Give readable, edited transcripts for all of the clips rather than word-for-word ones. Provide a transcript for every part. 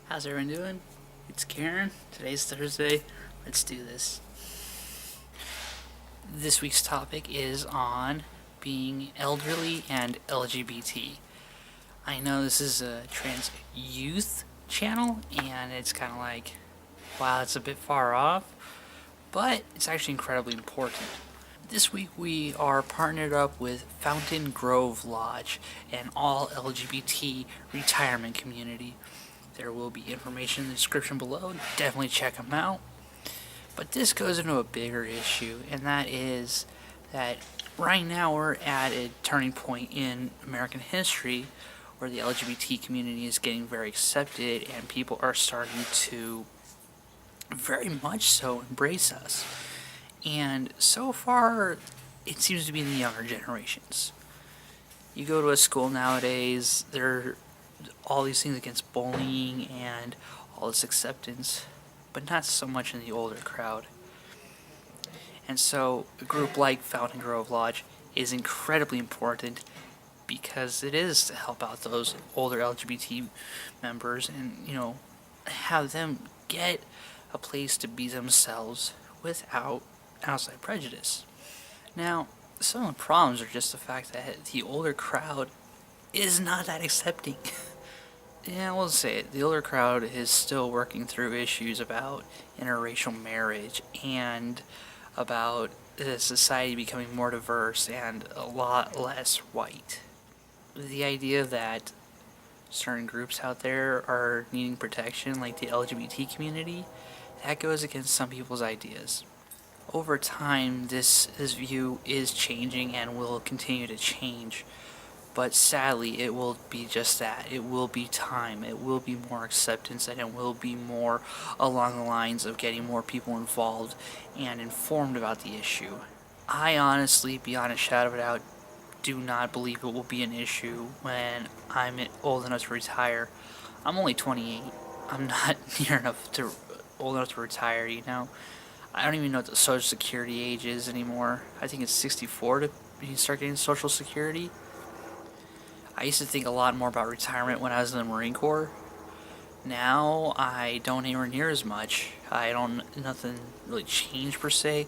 How's everyone doing? It's Karen. Today's Thursday. Let's do this. This week's topic is on being elderly and LGBT. I know this is a trans youth channel, and it's kind of like, wow, it's a bit far off, but it's actually incredibly important. This week we are partnered up with Fountaingrove Lodge, an all LGBT retirement community. There will be information in the description below. Definitely check them out. But this goes into a bigger issue, and that is that right now we're at a turning point in American history where the LGBT community is getting very accepted and people are starting to very much so embrace us. And so far, it seems to be in the younger generations. You go to a school nowadays, there are all these things against bullying and all this acceptance, but not so much in the older crowd. And so a group like Fountaingrove Lodge is incredibly important because it is to help out those older LGBT members and, have them get a place to be themselves without outside prejudice. Now, some of the problems are just the fact that the older crowd is not that accepting. Yeah, we'll say it. The older crowd is still working through issues about interracial marriage and about the society becoming more diverse and a lot less white. The idea that certain groups out there are needing protection, like the LGBT community, that goes against some people's ideas. Over time, this view is changing and will continue to change. But sadly, it will be just that. It will be time. It will be more acceptance, and it will be more along the lines of getting more people involved and informed about the issue. I honestly, beyond a shadow of a doubt, do not believe it will be an issue when I'm old enough to retire. I'm only 28. I'm not old enough to retire, I don't even know what the Social Security age is anymore. I think it's 64 to start getting Social Security. I used to think a lot more about retirement when I was in the Marine Corps. Now I don't anywhere near as much. Nothing really changed per se,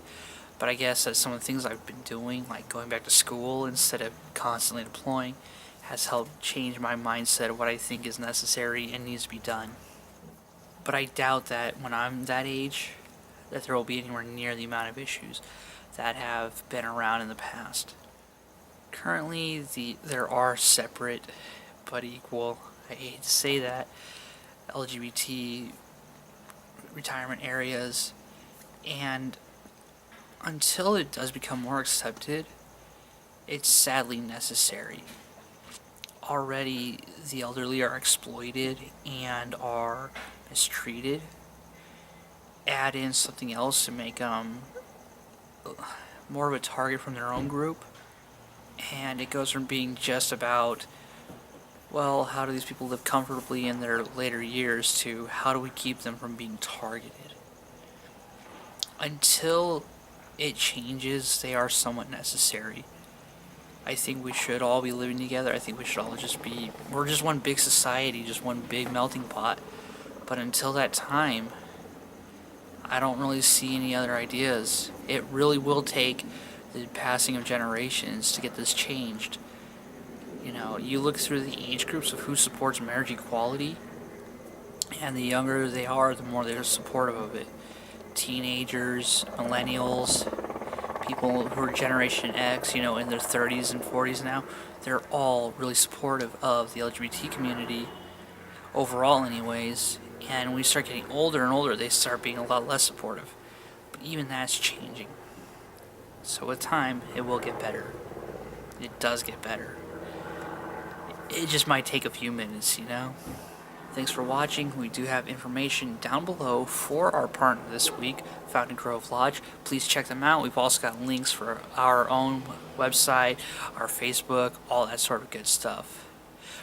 but I guess that some of the things I've been doing, like going back to school instead of constantly deploying, has helped change my mindset of what I think is necessary and needs to be done. But I doubt that when I'm that age, that there will be anywhere near the amount of issues that have been around in the past. Currently, there are separate but equal, I hate to say that, LGBT retirement areas, and until it does become more accepted, it's sadly necessary. Already, the elderly are exploited and are mistreated. Add in something else to make them more of a target from their own group, and it goes from being just about, well, how do these people live comfortably in their later years to how do we keep them from being targeted. Until it changes, they are somewhat necessary. I think we should all be living together. I think we should all we're just one big society, just one big melting pot. But until that time, I don't really see any other ideas. It really will take the passing of generations to get this changed. You look through the age groups of who supports marriage equality, and the younger they are, the more they're supportive of it. Teenagers, millennials, people who are Generation X, in their 30s and 40s now, they're all really supportive of the LGBT community, overall anyways. And when we start getting older and older, they start being a lot less supportive. But even that's changing. So with time, it will get better. It does get better. It just might take a few minutes, Thanks for watching. We do have information down below for our partner this week, Fountaingrove Lodge. Please check them out. We've also got links for our own website, our Facebook, all that sort of good stuff.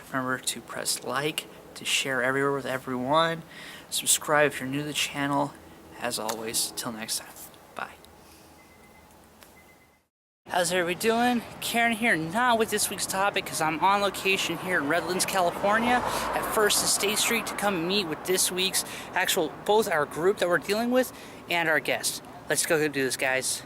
Remember to press like, to share everywhere with everyone. Subscribe if you're new to the channel. As always, till next time. Bye. How's everybody doing? Karen here, not with this week's topic because I'm on location here in Redlands, California at First and State Street to come meet with this week's both our group that we're dealing with and our guest. Let's go do this, guys.